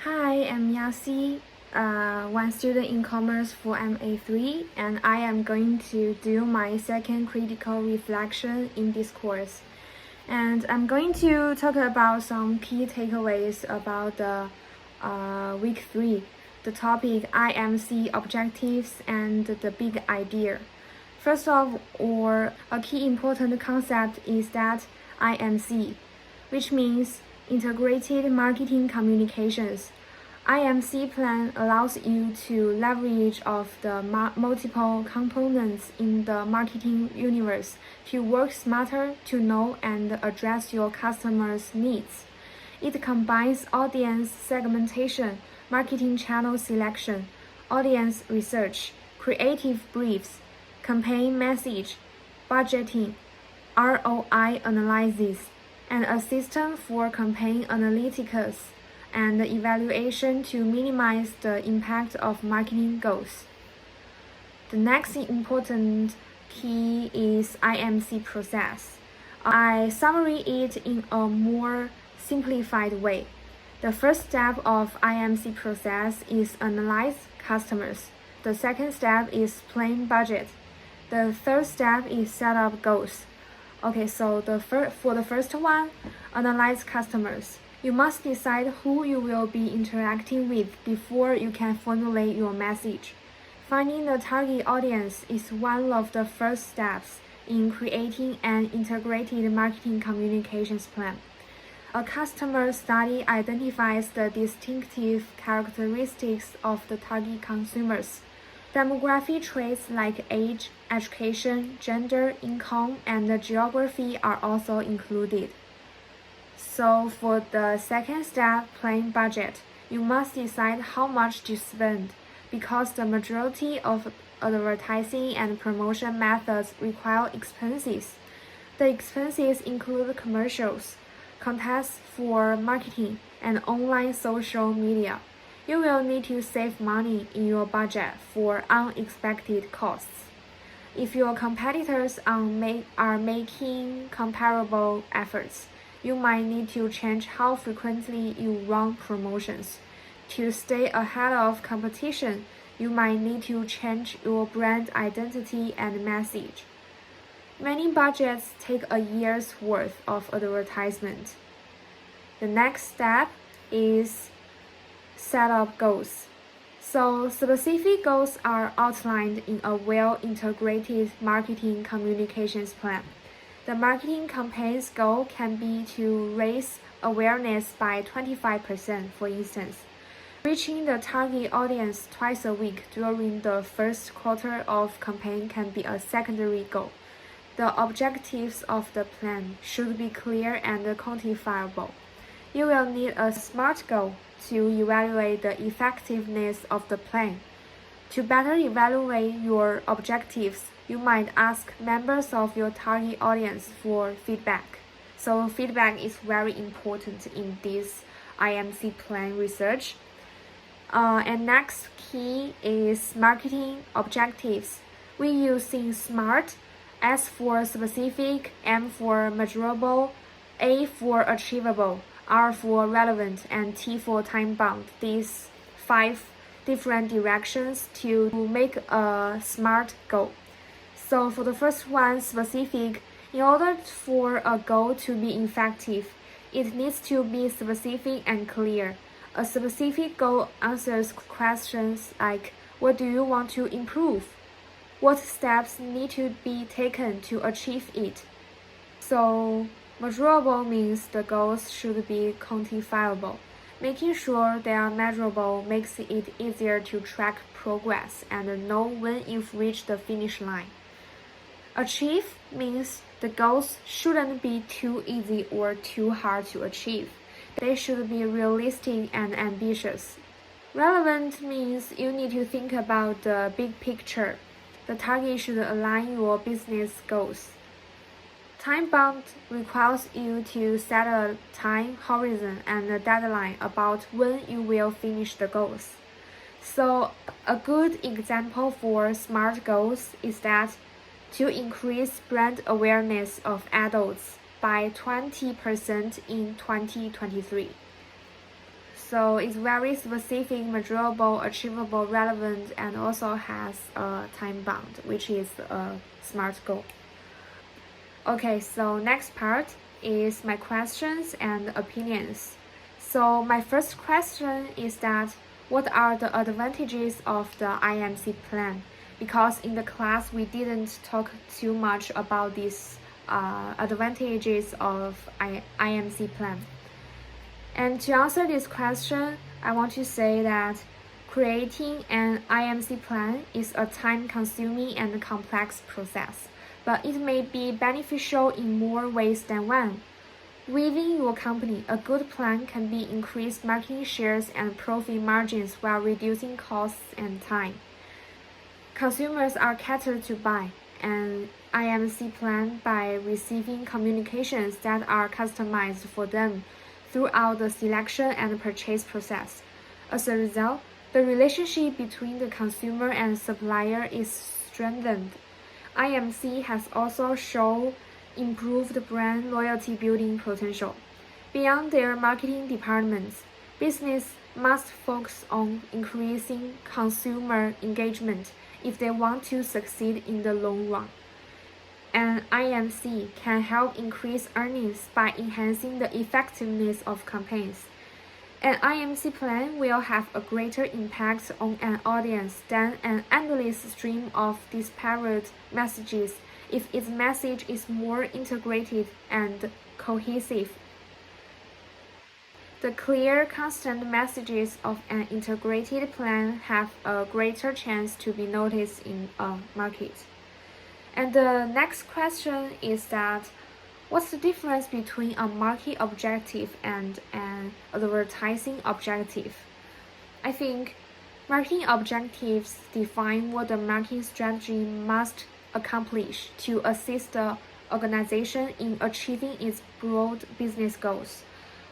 Hi, I'm Yasi, one student in commerce for MA3, and I am going to do my second critical reflection in this course. And I'm going to talk about some key takeaways about the week 3, the topic IMC objectives and the big idea. First of all, a key important concept is that IMC, which means Integrated Marketing Communications. IMC plan allows you to leverage of the multiple components in the marketing universe to work smarter to know and address your customers' needs. It combines audience segmentation, marketing channel selection, audience research, creative briefs, campaign message, budgeting, ROI analysis, and a system for campaign analytics and evaluation to minimize the impact of marketing goals. The next important key is IMC process. I summary it in a more simplified way. The first step of IMC process is analyze customers. The second step is plan budget. The third step is set up goals. Okay, so for the first one, analyze customers. You must decide who you will be interacting with before you can formulate your message. Finding the target audience is one of the first steps in creating an integrated marketing communications plan. A customer study identifies the distinctive characteristics of the target consumers. Demographic traits like age, education, gender, income, and geography are also included. So for the second step, plan budget, you must decide how much to spend because the majority of advertising and promotion methods require expenses. The expenses include commercials, contests for marketing, and online social media. You will need to save money in your budget for unexpected costs. If your competitors are making comparable efforts, you might need to change how frequently you run promotions. To stay ahead of competition, you might need to change your brand identity and message. Many budgets take a year's worth of advertisement. The next step is set up goals. So specific goals are outlined in a well-integrated marketing communications plan. The marketing campaign's goal can be to raise awareness by 25%, for instance. Reaching the target audience twice a week during the first quarter of campaign can be a secondary goal. The objectives of the plan should be clear and quantifiable. You will need a SMART goal to evaluate the effectiveness of the plan. To better evaluate your objectives, you might ask members of your target audience for feedback. So feedback is very important in this IMC plan research. And next key is marketing objectives. We use SMART, S for specific, M for measurable, A for achievable, R for relevant, and T for time-bound. These 5 different directions to make a SMART goal. So for the first one, specific, in order for a goal to be effective, it needs to be specific and clear. A specific goal answers questions like, what do you want to improve? What steps need to be taken to achieve it? So measurable means the goals should be quantifiable. Making sure they are measurable makes it easier to track progress and know when you've reached the finish line. Achieve means the goals shouldn't be too easy or too hard to achieve. They should be realistic and ambitious. Relevant means you need to think about the big picture. The target should align your business goals. Time-bound requires you to set a time horizon and a deadline about when you will finish the goals. So a good example for SMART goals is that to increase brand awareness of adults by 20% in 2023. So it's very specific, measurable, achievable, relevant, and also has a time bound, which is a SMART goal. Okay, so next part is my questions and opinions. So my first question is that what are the advantages of the IMC plan? Because in the class we didn't talk too much about these advantages of IMC plan. And to answer this question, I want to say that creating an IMC plan is a time-consuming and complex process, but it may be beneficial in more ways than one. Within your company, a good plan can be increased marketing shares and profit margins while reducing costs and time. Consumers are catered to by an IMC plan by receiving communications that are customized for them throughout the selection and purchase process. As a result, the relationship between the consumer and supplier is strengthened. IMC has also shown improved brand loyalty building potential. Beyond their marketing departments, business must focus on increasing consumer engagement if they want to succeed in the long run. An IMC can help increase earnings by enhancing the effectiveness of campaigns. An IMC plan will have a greater impact on an audience than an endless stream of disparate messages if its message is more integrated and cohesive. The clear, constant messages of an integrated plan have a greater chance to be noticed in a market. And the next question is that what's the difference between a market objective and an advertising objective? I think marketing objectives define what the marketing strategy must accomplish to assist the organization in achieving its broad business goals,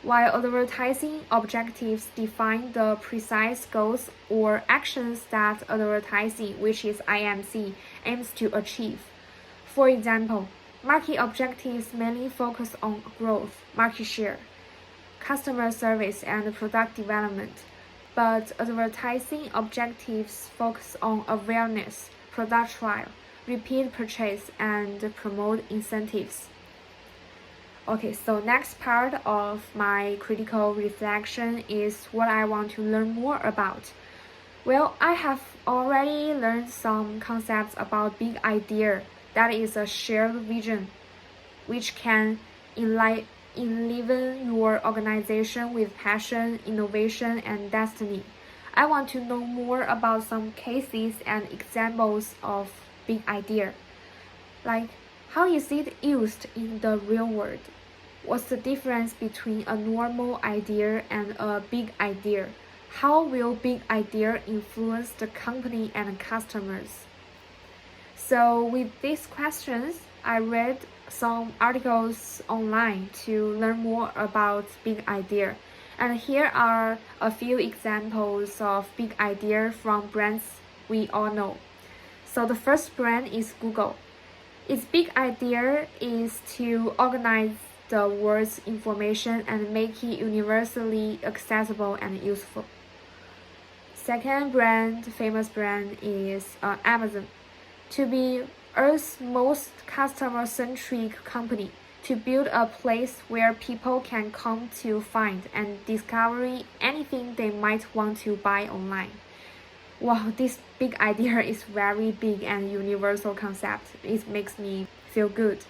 while advertising objectives define the precise goals or actions that advertising, which is IMC, aims to achieve. For example, market objectives mainly focus on growth, market share, customer service, and product development, but advertising objectives focus on awareness, product trial, repeat purchase, and promote incentives. Okay, so next part of my critical reflection is what I want to learn more about. Well, I have already learned some concepts about big idea, that is a shared vision, which can enliven your organization with passion, innovation, and destiny. I want to know more about some cases and examples of big idea. Like, how is it used in the real world? What's the difference between a normal idea and a big idea? How will big idea influence the company and customers? So with these questions, I read some articles online to learn more about big idea. And here are a few examples of big idea from brands we all know. So the first brand is Google. Its big idea is to organize the world's information and make it universally accessible and useful. Second famous brand is Amazon. To be Earth's most customer-centric company, to build a place where people can come to find and discover anything they might want to buy online. Wow, this big idea is very big and universal concept. It makes me feel good.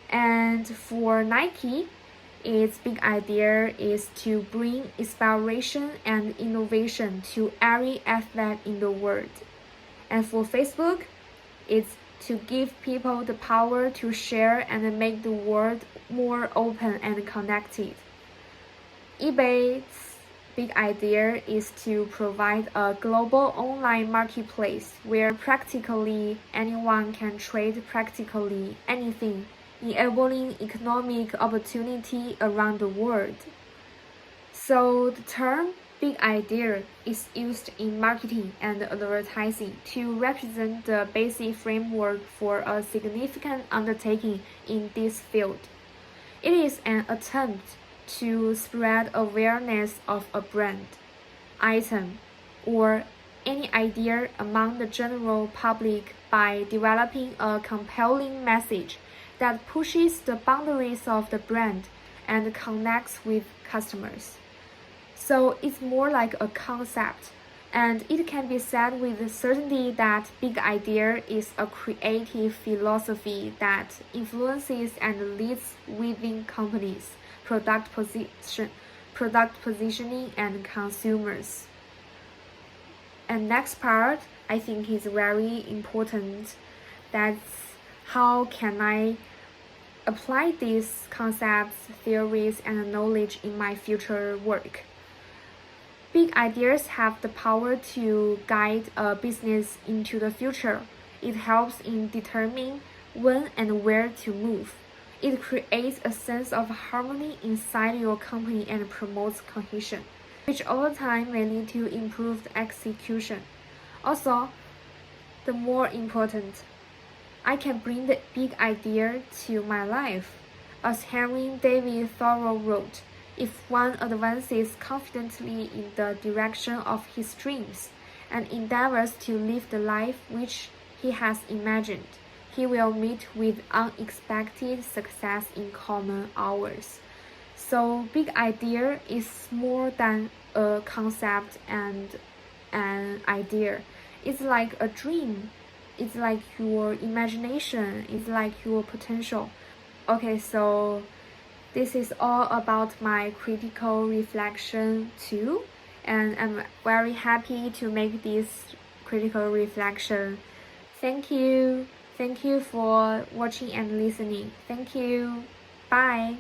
And for Nike, its big idea is to bring inspiration and innovation to every athlete in the world. And for Facebook, it's to give people the power to share and make the world more open and connected. eBay's big idea is to provide a global online marketplace where practically anyone can trade practically anything, enabling economic opportunity around the world. So the term big idea is used in marketing and advertising to represent the basic framework for a significant undertaking in this field. It is an attempt to spread awareness of a brand, item, or any idea among the general public by developing a compelling message that pushes the boundaries of the brand and connects with customers. So it's more like a concept, and it can be said with certainty that big idea is a creative philosophy that influences and leads within companies, product positioning, and consumers. And next part, I think is very important. That's how can I apply these concepts, theories, and knowledge in my future work. Big ideas have the power to guide a business into the future. It helps in determining when and where to move. It creates a sense of harmony inside your company and promotes cohesion, which over time may lead to improved execution. Also, the more important, I can bring the big idea to my life. As Henry David Thoreau wrote, if one advances confidently in the direction of his dreams and endeavors to live the life which he has imagined, he will meet with unexpected success in common hours. So big idea is more than a concept and an idea. It's like a dream. It's like your imagination. It's like your potential. Okay, so this is all about my critical reflection too, and I'm very happy to make this critical reflection. Thank you. Thank you for watching and listening. Thank you. Bye.